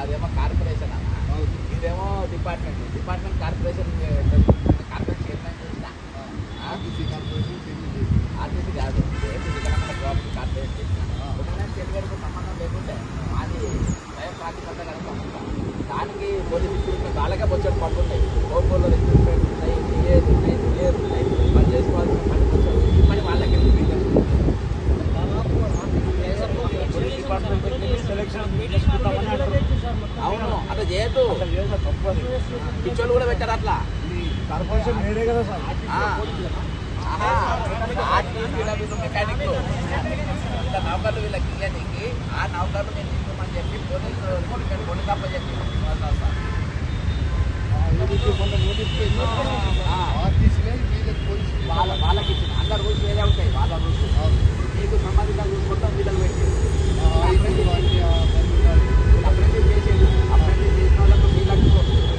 అదేమో కార్పొరేషన్ అన్న, ఇదేమో డిపార్ట్మెంట్ కార్పొరేషన్ చైర్మన్ చేసిన ఆర్టీసీ కాదు, తెలంగాణ ప్రాపర్టీ కార్పొరేషన్ చేసిన తెలివేరుకు సంబంధం లేకుంటే అది స్వయం ప్రాతిపత్త కనుక దానికి పోలీసు రిక్రూట్మెంట్ వాళ్ళకే వచ్చేట్టు పడుతుంటాయి. ఓన్లో రిక్రూట్మెంట్ ఉన్నాయి, డిఏలు ఉన్నాయి, డిఏలు ఉన్నాయి, పని చేసుకోవాల్సిన పని కొంచెం పని వాళ్ళకి అవును అట్లా చేయొద్దు. పిచ్చోళ్ళు కూడా పెట్టారు అట్లా. మెకానిక్ ఇలా నౌకర్లు వీళ్ళకి ఇయ్యడానికి ఆ నౌకర్లు నేను తీసుకోమని చెప్పి పోలీసు తప్ప చెప్పి వాళ్ళకి ఇచ్చింది. అందరు రూల్స్ వేరే ఉంటాయి, వాళ్ళ రూల్స్ మీకు సంబంధించిన చూసుకుంటాం. వీళ్ళకి పెట్టి అప్రెంటిస్ చేసేది, అప్రెంటిస్ చేసిన వాళ్ళకు వీళ్ళకు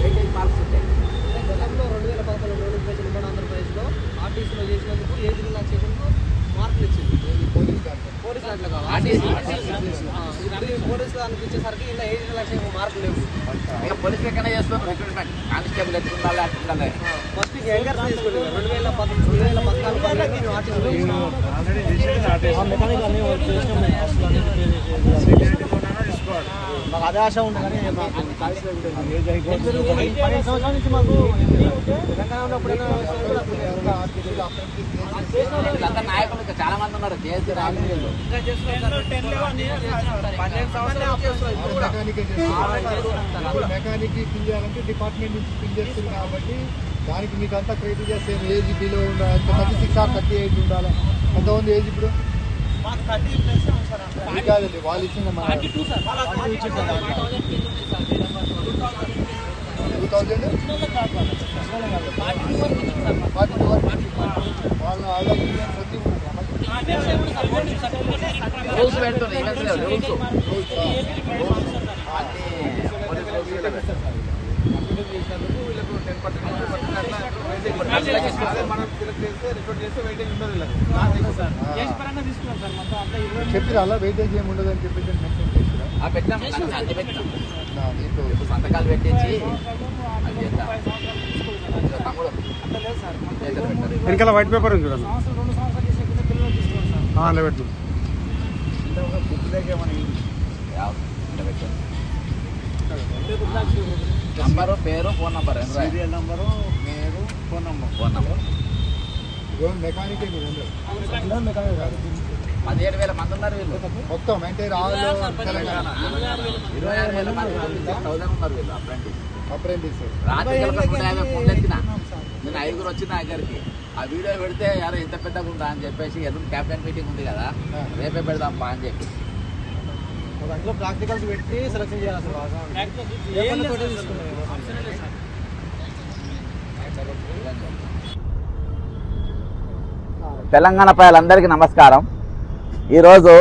వెయిటేజ్ మార్క్స్ ఉంటాయి. గతంలో 2011 నోటిఫికేషన్ ఉమ్మడి ఆంధ్రప్రదేశ్లో ఆర్టీసీలో చేసినందుకు 7 రిలాక్సేషన్కు మార్కులు ఇచ్చింది పోలీసు దాంట్లో కాదు. పోలీసు దానికి ఇచ్చేసరికి ఇలా 7 రిలాక్సేషన్ మార్కులు లేవు. ఇక పోలీసు ఎక్కడైనా చేస్తాం రిక్రూట్మెంట్ కానిస్టేబుల్ ఎత్తుకుండాలి అట్టుండాలి. ఫస్ట్ యంగర్స్ తీసుకుని 2014 మేము ఆర్టీసీలో మాకు అదే ఆశ ఉంది. కానీ వీళ్ళంతా నాయకులు ఇంకా చాలా మంది ఉన్నారు. చేసి రాజకీయాలు మెకానిక్ ఫిల్ చేయాలంటే డిపార్ట్మెంట్ నుంచి ఫిల్ చేస్తుంది కాబట్టి దానికి మీకు అంతా క్రైటీరియా సేమ్ ఏజ్ బిలో ఉండాలి. 36 or 38 ఉండాలి. ఎంతమంది ఏజ్ ఇప్పుడు కాదండి వాళ్ళు ఇచ్చిన 2000 వాళ్ళ రూల్స్ పెడుతున్నారు. చెప్పిరా అలా వెయిటేజ్ ఏమి ఉండదు అని చెప్పేసి సంతకాలు పెట్టించి వెనకాల వైట్ పేపర్ ఉంది చూడండి. పెట్టు నంబరు, పేరు, ఫోన్ నంబర్, సీరియల్ నంబరు, పేరు, ఫోన్ నంబర్. మెకానిక్ 17,000 మంది ఉన్నారు వీళ్ళు మొత్తం అంటే తెలంగాణ 26,000 మంది 1000 ఉన్నారు వీళ్ళు అప్రెంటిస్. రాత్రి 150 ఫోన్లు ఎత్తిన నేను 5 వచ్చిన దగ్గరికి. ఆ వీడియో పెడితే యారో ఇంత పెద్దగా ఉందా అని చెప్పేసి ఎదురు క్యాబినెట్ మీటింగ్ ఉంది కదా, రేపే పెడదాం పా అని చెప్పి దాంట్లో ప్రాక్టికల్స్ పెట్టి సెలెక్షన్ చేయాలి. తెలంగాణ ప్రజలందరికీ నమస్కారం. ఈరోజు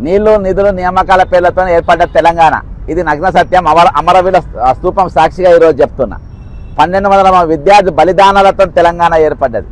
నీళ్లు నిధులు నియామకాల పేర్లతో ఏర్పడ్డ తెలంగాణ ఇది నగ్న సత్యం. అమరవీరుల స్తూపం సాక్షిగా ఈరోజు చెప్తున్నా. 1200 విద్యార్థి బలిదానాలతో తెలంగాణ ఏర్పడ్డది.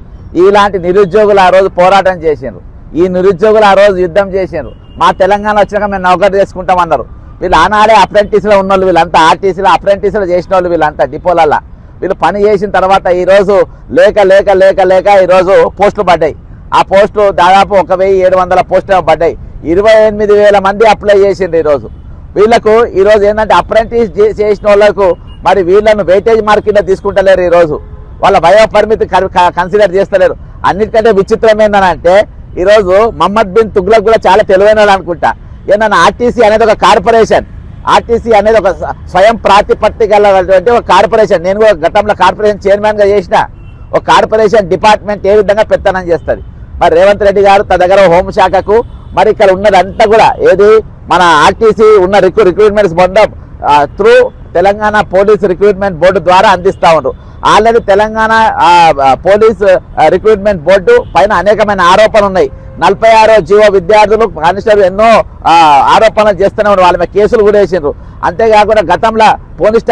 ఇలాంటి నిరుద్యోగులు ఆ రోజు పోరాటం చేసిండ్రు. ఈ నిరుద్యోగులు ఆ రోజు యుద్ధం చేసిండ్రు. మా తెలంగాణ వచ్చినాక మేము నౌకరీ చేసుకుంటామన్నారు. వీళ్ళు ఆనాడే అప్రెంటిస్లో ఉన్నోళ్ళు, వీళ్ళంతా ఆర్టీసీలో అప్రెంటిస్లో చేసిన వాళ్ళు, వీళ్ళంతా డిపోలల్లో వీళ్ళు పని చేసిన తర్వాత ఈరోజు లేక లేక లేక లేక ఈరోజు పోస్టులు పడ్డాయి. ఆ పోస్టు దాదాపు 1700 పోస్టులు పడ్డాయి. 28,000 మంది అప్లై చేసిండ్రు. ఈరోజు వీళ్ళకు ఈరోజు ఏంటంటే అప్రెంటిస్ చేసిన వాళ్ళకు మరి వీళ్ళను వెయిటేజ్ మార్క్ కింద తీసుకుంటలేరు. ఈరోజు వాళ్ళ వయో పరిమితి కన్సిడర్ చేస్తలేరు. అన్నిటికంటే విచిత్రం ఏంటంటే ఈరోజు మహమ్మద్ బిన్ తుగ్లక్ కూడా చాలా తెలివైన వాళ్ళు అనుకుంటా. ఏంటన్నా ఆర్టీసీ అనేది ఒక కార్పొరేషన్, ఆర్టీసీ అనేది ఒక స్వయం ప్రాతిపత్తి గలటువంటి ఒక కార్పొరేషన్. నేను కూడా గతంలో కార్పొరేషన్ చైర్మన్గా చేసిన. ఒక కార్పొరేషన్ డిపార్ట్మెంట్ ఏ విధంగా పెత్తనం చేస్తుంది. మరి రేవంత్ రెడ్డి గారు తన దగ్గర హోంశాఖకు మరి ఇక్కడ ఉన్నదంతా కూడా ఏది మన ఆర్టీసీ ఉన్న రిక్రూట్మెంట్స్ మొత్తం through Telangana police recruitment board ద్వారా అందిస్తూ ఉంటారు. Already Telangana police recruitment board పైన అనేకమైన ఆరోపణలు ఉన్నాయి. 46వ జీవో విద్యార్థులు కానిస్టేబుల్ ఎన్నో ఆరోపణలు చేస్తూనే ఉన్నారు. వాళ్ళ మీద కేసులు కూడా వేసిండ్రు. అంతేకాకుండా గతంలో పోలీస్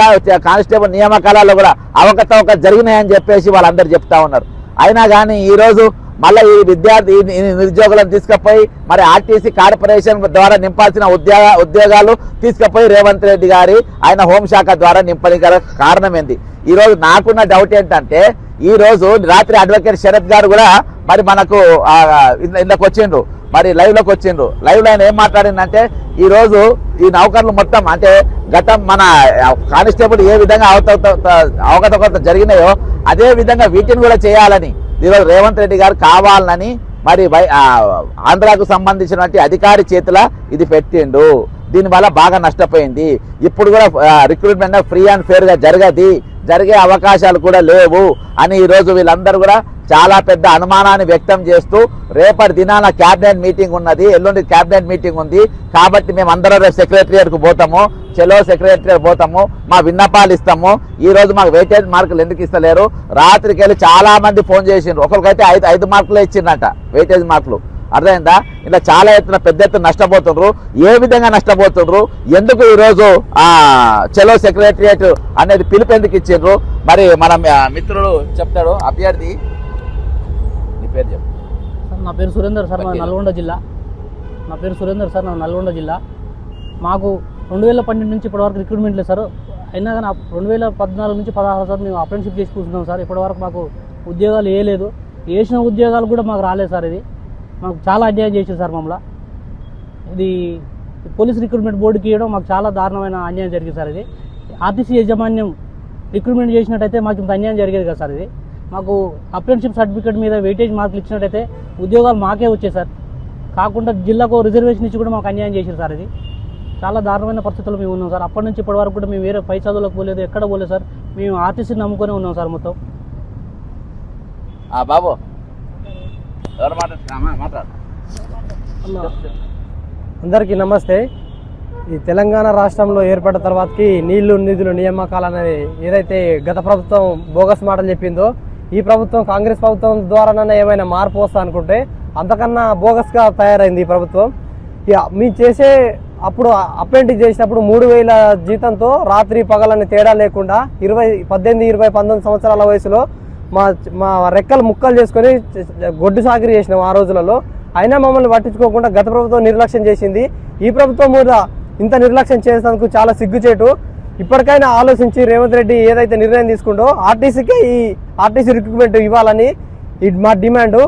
కానిస్టేబుల్ నియామకాలలో కూడా అవకతవక జరిగినాయని చెప్పేసి వాళ్ళందరూ చెప్తా ఉన్నారు. అయినా కానీ ఈరోజు మళ్ళీ ఈ విద్యార్థి ఈ నిరుద్యోగులను తీసుకుపోయి మరి ఆర్టీసీ కార్పొరేషన్ ద్వారా నింపాల్సిన ఉద్యోగాలు తీసుకుపోయి రేవంత్ రెడ్డి గారి ఆయన హోంశాఖ ద్వారా నింపని గల కారణం ఏంది? ఈరోజు నాకున్న డౌట్ ఏంటంటే, ఈ రోజు రాత్రి అడ్వకేట్ శరత్ గారు కూడా మరి మనకు ఇందులోకి వచ్చిండ్రు, మరి లైవ్లోకి వచ్చిండ్రు. లైవ్లో ఆయన ఏం మాట్లాడిందంటే, ఈ రోజు ఈ నౌకర్లు మొత్తం అంటే గతం మన కానిస్టేబుల్ ఏ విధంగా అవకతవకలు జరిగినాయో అదే విధంగా వీటిని కూడా చేయాలని ఈరోజు రేవంత్ రెడ్డి గారు కావాలని మరి ఆంధ్రాకు సంబంధించినటువంటి అధికారి చేతుల ఇది పెట్టిండు. దీనివల్ల బాగా నష్టపోయింది. ఇప్పుడు కూడా రిక్రూట్మెంట్ ఫ్రీ అండ్ ఫేర్గా జరిగే అవకాశాలు కూడా లేవు అని ఈరోజు వీళ్ళందరూ కూడా చాలా పెద్ద అనుమానాన్ని వ్యక్తం చేస్తూ, రేపటి దినాన క్యాబినెట్ మీటింగ్ ఉన్నది, ఎల్లుండి క్యాబినెట్ మీటింగ్ ఉంది కాబట్టి మేము అందరం రేపు సెక్రటరియట్కు పోతాము, చెలో సెక్రటరియట్ పోతాము, మా విన్నపాలు ఇస్తాము. ఈ రోజు మాకు వెయిటేజ్ మార్కులు ఎందుకు ఇస్తలేరు? రాత్రికి వెళ్ళి చాలా మంది ఫోన్ చేసిండ్రు. ఒకరికైతే 5 మార్కులే ఇచ్చిండట వెయిటేజ్ మార్కులు. అర్థమైందా? ఇలా చాలా ఎత్తున పెద్ద ఎత్తున నష్టపోతుండ్రు. ఏ విధంగా నష్టపోతుండ్రు? ఎందుకు ఈరోజు చెలో సెక్రటరియట్ అనేది పిలుపు ఎందుకు ఇచ్చిండ్రు? మరి మన మిత్రుడు చెప్తాడు. అభ్యర్థి నీ పేరు చెప్పు. సార్ నా పేరు సురేందర్ సార్, నాది నల్గొండ జిల్లా. మాకు 2012 నుంచి ఇప్పటివరకు రిక్రూట్మెంట్ లేదు సార్. అయినా కానీ 2014 నుంచి 16 సార్ మేము అప్రెంటిషిప్ చేసి కూర్చున్నాం సార్. ఇప్పటివరకు మాకు ఉద్యోగాలు వేయలేదు. వేసిన ఉద్యోగాలు కూడా మాకు రాలేదు సార్. ఇది మాకు చాలా అన్యాయం చేసింది సార్. మమ్మల్ని ఇది పోలీస్ రిక్రూట్మెంట్ బోర్డుకి ఇవ్వడం మాకు చాలా దారుణమైన అన్యాయం జరిగింది సార్. ఇది ఆర్టీసీ యాజమాన్యం రిక్రూట్మెంట్ చేసినట్టయితే మాకు ఇంత అన్యాయం జరిగేది కదా సార్. ఇది మాకు అప్రెంటిషిప్ సర్టిఫికేట్ మీద వెయిటేజ్ మార్కులు ఇచ్చినట్టయితే ఉద్యోగాలు మాకే వచ్చాయి సార్. కాకుండా జిల్లాకు రిజర్వేషన్ ఇచ్చి కూడా మాకు అన్యాయం చేశారు సార్. ఇది చాలా దారుణమైన పరిస్థితుల్లో మేము ఉన్నాం సార్. అప్పటి నుంచి ఇప్పటి వరకు కూడా మేము వేరే పై చదువులకు పోలేదు, ఎక్కడ పోలేదు సార్. మేము ఆర్టీసీని నమ్ముకొని ఉన్నాం సార్ మొత్తం. బాబు ఎవరు మాట్లాడు. అందరికీ నమస్తే. ఈ తెలంగాణ రాష్ట్రంలో ఏర్పడిన తర్వాతకి నీళ్లు నిధులు నియామకాలు అనేది ఏదైతే గత ప్రభుత్వం బోగస్ మాటలు చెప్పిందో, ఈ ప్రభుత్వం కాంగ్రెస్ ప్రభుత్వం ద్వారానన్నా ఏమైనా మార్పు వస్తా అనుకుంటే అంతకన్నా బోగస్గా తయారైంది ఈ ప్రభుత్వం. మేము చేసే అప్పుడు అప్రెంటిస్ చేసినప్పుడు 3000 జీతంతో రాత్రి పగలని తేడా లేకుండా 18, 20, 19 సంవత్సరాల వయసులో మా రెక్కలు ముక్కలు చేసుకొని గొడ్డు సాకిరి చేసినాం ఆ రోజులలో. అయినా మమ్మల్ని పట్టించుకోకుండా గత ప్రభుత్వం నిర్లక్ష్యం చేసింది. ఈ ప్రభుత్వం మీద ఇంత నిర్లక్ష్యం చేసేందుకు చాలా సిగ్గుచేటు. ఇప్పటికైనా ఆలోచించి రేవంత్ రెడ్డి ఏదైతే నిర్ణయం తీసుకుంటో ఆర్టీసీకే ఈ ఆర్టీసీ రిక్రూట్మెంట్ ఇవ్వాలని మా డిమాండ్.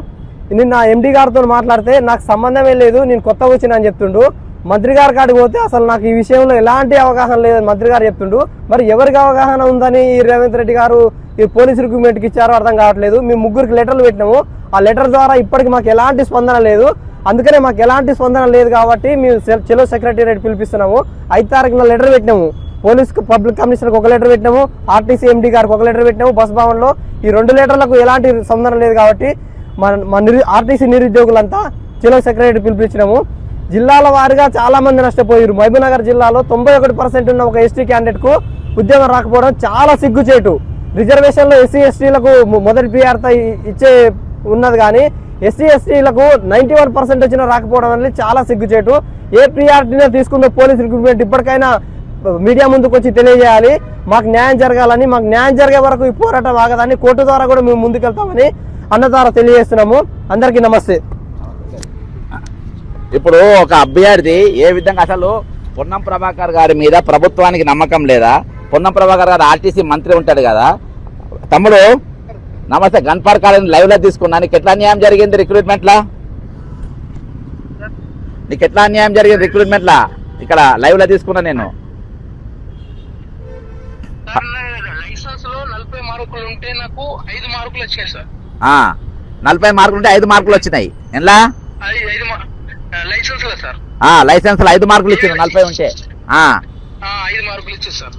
నిన్న ఎండీ గారితో మాట్లాడితే నాకు సంబంధమే లేదు, నేను కొత్తగా వచ్చినా అని చెప్తుండు. మంత్రి గారి కాడికి పోతే అసలు నాకు ఈ విషయంలో ఎలాంటి అవగాహన లేదని మంత్రి గారు చెప్తుండు. మరి ఎవరికి అవగాహన ఉందని ఈ రేవంత్ రెడ్డి గారు ఈ పోలీస్ రిక్రూట్మెంట్కి ఇచ్చారో అర్థం కావట్లేదు. మేము 3 లెటర్లు పెట్టినాము. ఆ లెటర్ ద్వారా ఇప్పటికి మాకు ఎలాంటి స్పందన లేదు. అందుకనే మాకు ఎలాంటి స్పందన లేదు కాబట్టి మేము చెలో సెక్రటేరియట్ పిలిపిస్తున్నాము. 5 తారీఖున లెటర్ పెట్టినాము. పోలీస్ పబ్లిక్ కమిషనర్కి 1 లెటర్ పెట్టినాము, ఆర్టీసీ ఎండీ గారికి 1 లెటర్ పెట్టినాము బస్ భవన్లో. ఈ 2 లెటర్లకు ఎలాంటి స్పందన లేదు కాబట్టి మా ఆర్టీసీ నిరుద్యోగులంతా చెలో సెక్రటేరియట్ పిలిపించినాము. జిల్లాల వారీగా చాలా మంది నష్టపోయారు. మహబూబ్నగర్ జిల్లాలో 91% ఉన్న ఒక ఎస్టీ క్యాండిడేట్కు ఉద్యోగం రాకపోవడం చాలా సిగ్గుచేటు. రిజర్వేషన్లో ఎస్సీ ఎస్టీలకు మొదటి ప్రియారిటీ ఇచ్చే ఉన్నది కానీ ఎస్సీ ఎస్టీలకు 91% వచ్చినా రాకపోవడం అనేది చాలా సిగ్గుచేటు. ఏ ప్రియారిటీనే తీసుకుందో పోలీస్ రిక్రూట్మెంట్ ఇప్పటికైనా మీడియా ముందుకు వచ్చి తెలియజేయాలి. మాకు న్యాయం జరగాలని, మాకు న్యాయం జరిగే వరకు ఈ పోరాటం ఆగదని, కోర్టు ద్వారా కూడా మేము ముందుకెళ్తామని అన్న ద్వారా తెలియజేస్తున్నాము. అందరికీ నమస్తే. ఇప్పుడు ఒక అభ్యర్థి ఏ విధంగా అసలు పొన్నం ప్రభాకర్ గారి మీద ప్రభుత్వానికి నమ్మకం లేదా? పొన్నం ప్రభాకర్ గారు ఆర్టీసీ మంత్రి ఉంటాడు కదా. తమ్ముడు నమస్తే. గన్పార్ కాలేజ్ లైవ్ లో తీసుకున్నా. నీకు ఎట్లా అన్యాయం జరిగింది రిక్రూట్మెంట్ లా? నీకు ఎట్లా అన్యాయం జరిగింది రిక్రూట్మెంట్ లా? ఇక్కడ లైవ్ లో తీసుకున్నా నేను. లైసెన్స్ లో 40 మార్కులు ఉంటే నాకు 5 మార్కులు వచ్చాయి సార్. 40 మార్కులు ఉంటే 5 మార్కులు వచ్చినాయి. ఎలా? లైసెన్స్ లో సార్. లైసెన్స్ లో 5 మార్కులు ఇచ్చారు 40 ఉంటే. 5 మార్కులు ఇచ్చారు సార్.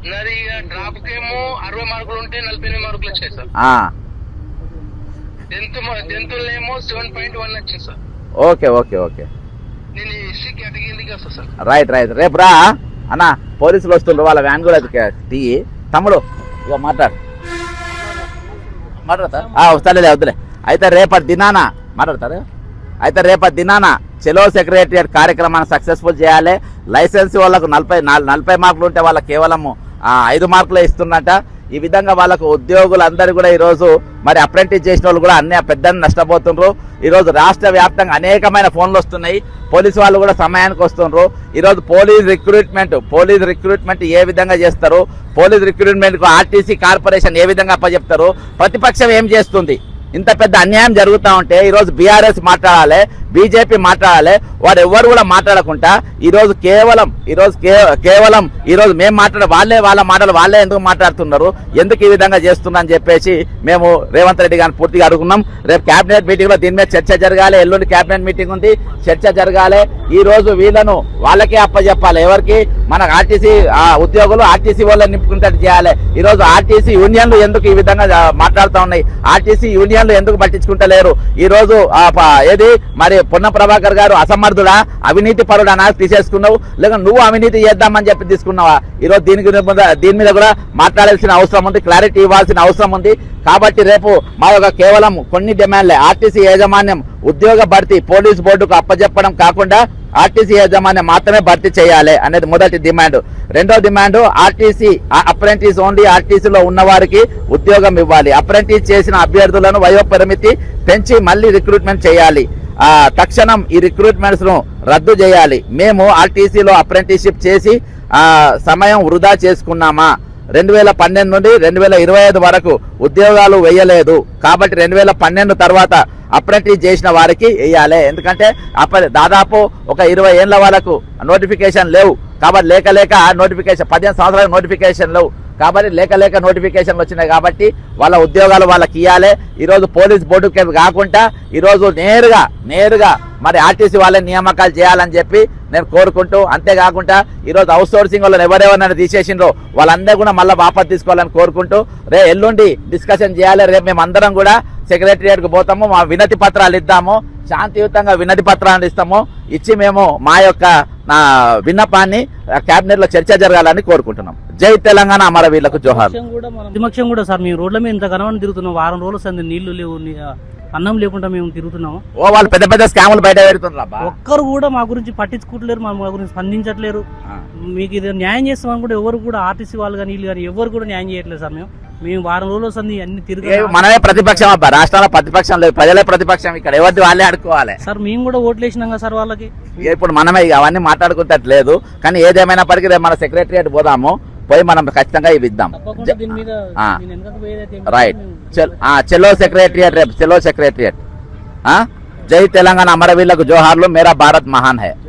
నాది డ్రాప్ కేమో 60 మార్కులు ఉంటే 48 మార్కులు వచ్చాయి సార్. టెన్త్లేమో 7.1 వచ్చింది సార్. Okay okay okay. నేను ఎస్సీ కేటగిరీకి వస్తా సార్. Right right. రేపు రా అన్న, పోలీసులు వస్తుండ్రు, వాళ్ళ వ్యాన్ కూడా తీ. తమ్ముడు ఇక మాట్లాడతా వస్తలే వద్దులే. అయితే రేపటి దినాన మాట్లాడతారు. అయితే రేపటి దినాన చెలో సెక్రటేరియట్ కార్యక్రమాన్ని సక్సెస్ఫుల్ చేయాలి. లైసెన్స్ వాళ్ళకు 40 మార్కులు ఉంటే వాళ్ళకి కేవలం 5 మార్కులే ఇస్తున్నట్ట. ఈ విధంగా వాళ్ళకు ఉద్యోగులందరూ కూడా ఈరోజు మరి అప్రెంటిస్ చేసిన వాళ్ళు కూడా అన్ని పెద్ద నష్టపోతున్నారు. ఈరోజు రాష్ట్ర వ్యాప్తంగా అనేకమైన ఫోన్లు వస్తున్నాయి. పోలీసు వాళ్ళు కూడా సమయానికి వస్తున్నారు. ఈరోజు పోలీస్ రిక్రూట్మెంట్ ఏ విధంగా చేస్తారు, పోలీస్ రిక్రూట్మెంట్కు ఆర్టీసీ కార్పొరేషన్ ఏ విధంగా అప్పచెప్తారు, ప్రతిపక్షం ఏం చేస్తుంది? ఇంత పెద్ద అన్యాయం జరుగుతూ ఉంటే ఈరోజు బీఆర్ఎస్ మాట్లాడాలి, బీజేపీ మాట్లాడాలి, వారు ఎవరు కూడా మాట్లాడకుండా ఈరోజు కేవలం ఈరోజు మేము మాట్లాడే వాళ్ళ మాటలు వాళ్ళే ఎందుకు మాట్లాడుతున్నారు, ఎందుకు ఈ విధంగా చేస్తున్నారని చెప్పేసి మేము రేవంత్ రెడ్డి గారిని పూర్తిగా అడుగుతున్నాం. రేపు కేబినెట్ మీటింగ్ లో దీని మీద చర్చ జరగాలి. ఎల్లుండి కేబినెట్ మీటింగ్ ఉంది, చర్చ జరగాలి. ఈ రోజు వీళ్ళను వాళ్ళకే అప్పచెప్పాలి. ఎవరికి? మన ఆర్టీసీ ఉద్యోగులు ఆర్టీసీ వాళ్ళని నింపుకునేటట్టు చేయాలి. ఈ రోజు ఆర్టీసీ యూనియన్లు ఎందుకు ఈ విధంగా మాట్లాడుతూ ఉన్నాయి? ఆర్టీసీ యూనియన్లు ఎందుకు పట్టించుకుంటలేరు? ఈ రోజు ఏది మరి పొన్నం ప్రభాకర్ గారు అసమర్థుడా, అవినీతి పరుడా తీసేసుకున్నావు, లేక నువ్వు అవినీతి చేద్దామని చెప్పి తీసుకున్నావా? ఈరోజు దీని మీద కూడా మాట్లాడాల్సిన అవసరం ఉంది, క్లారిటీ ఇవ్వాల్సిన అవసరం ఉంది. కాబట్టి రేపు మా యొక్క కేవలం కొన్ని డిమాండ్లే, ఆర్టీసీ యాజమాన్యం ఉద్యోగ భర్తీ పోలీస్ బోర్డుకు అప్పచెప్పడం కాకుండా ఆర్టీసీ యాజమాన్యం మాత్రమే భర్తీ చేయాలి అనేది మొదటి డిమాండ్. రెండో డిమాండ్, ఆర్టీసీ అప్రెంటిస్ ఓన్లీ ఆర్టీసీలో ఉన్న వారికి ఉద్యోగం ఇవ్వాలి. అప్రెంటిస్ చేసిన అభ్యర్థులను వయోపరిమితి పెంచి మళ్ళీ రిక్రూట్మెంట్ చేయాలి. తక్షణం ఈ రిక్రూట్మెంట్స్ ను రద్దు చేయాలి. మేము ఆర్టీసీలో అప్రెంటిస్షిప్ చేసి సమయం వృధా చేసుకున్నామా? 2012 నుండి 2025 వరకు ఉద్యోగాలు వేయలేదు. కాబట్టి 2012 తర్వాత అప్రెంటిస్ చేసిన వారికి వేయాలి. ఎందుకంటే దాదాపు ఒక 20 ఏళ్ల వాళ్ళకు నోటిఫికేషన్ లేవు. కాబట్టి లేక నోటిఫికేషన్ 15 సంవత్సరాల నోటిఫికేషన్ లేవు. కాబట్టి లేక నోటిఫికేషన్లు వచ్చినాయి. కాబట్టి వాళ్ళ ఉద్యోగాలు వాళ్ళకి ఇవ్వాలి. ఈరోజు పోలీస్ బోర్డుకి కాకుండా ఈరోజు నేరుగా మరి ఆర్టీసీ వాళ్ళని నియామకాలు చేయాలని చెప్పి నేను కోరుకుంటూ, అంతేకాకుండా ఈరోజు అవుట్ సోర్సింగ్ వాళ్ళని ఎవరెవరైనా తీసేసిండ్రో వాళ్ళందరూ కూడా మళ్ళీ వాపసు తీసుకోవాలని కోరుకుంటూ ఎల్లుండి డిస్కషన్ చేయాలి. రేపు మేము అందరం కూడా సెక్రటరియట్కు పోతాము, మా వినతి పత్రాలు ఇద్దాము, శాంతియుతంగా వినతి పత్రాలు ఇస్తాము. ఇచ్చి మేము మా యొక్క విన్నపాన్ని కేబినెట్ లో చర్చ జరగాలని కోరుకుంటున్నాం. జై తెలంగాణ, అమరవీరులకు జోహార్. ప్రతిపక్షం కూడా సార్ మేము రోడ్ల మీద ఇంత ఘనమని తిరుగుతున్నాం. వారం రోజులు సంది నీళ్లు లేవు, అన్నం లేకుండా మేము తిరుగుతున్నాము. వాళ్ళు పెద్ద స్కాములు బయట పెడుతున్నారు. ఒక్కరు కూడా మా గురించి పట్టించుకుంటలేరు, మా గురించి స్పందించట్లేరు. మీకు ఇది న్యాయం చేస్తామని కూడా ఎవరు కూడా ఆర్టీసీ వాళ్ళు కానీ వీళ్ళు కానీ ఎవరు కూడా న్యాయం చేయట్లేదు సార్. మేము వారం రోజులు వస్తుంది అన్ని తిరిగి మనమే ప్రతిపక్షం అబ్బా, రాష్ట్రంలో ప్రతిపక్షం లేదు, ప్రజలే ప్రతిపక్షం. ఇక్కడ ఎవరిది వాళ్ళే అడుకోవాలి సార్. మేము కూడా ఓట్లు వేసినాం కదా సార్ వాళ్ళకి. ఇప్పుడు మనమే అవన్నీ మాట్లాడుకుంటట్లేదు. కానీ ఏదేమైనప్పటికీ రేపు మన సెక్రటరియట్ పోదాము, పోయి మనం ఖచ్చితంగా ఇవి ఇద్దాం. రైట్, చలో సెక్రటరియట్, రేపు చలో సెక్రటరియట్. జై తెలంగాణ, అమరవీరులకు జోహార్లు. మేరా భారత్ మహాన్ హై.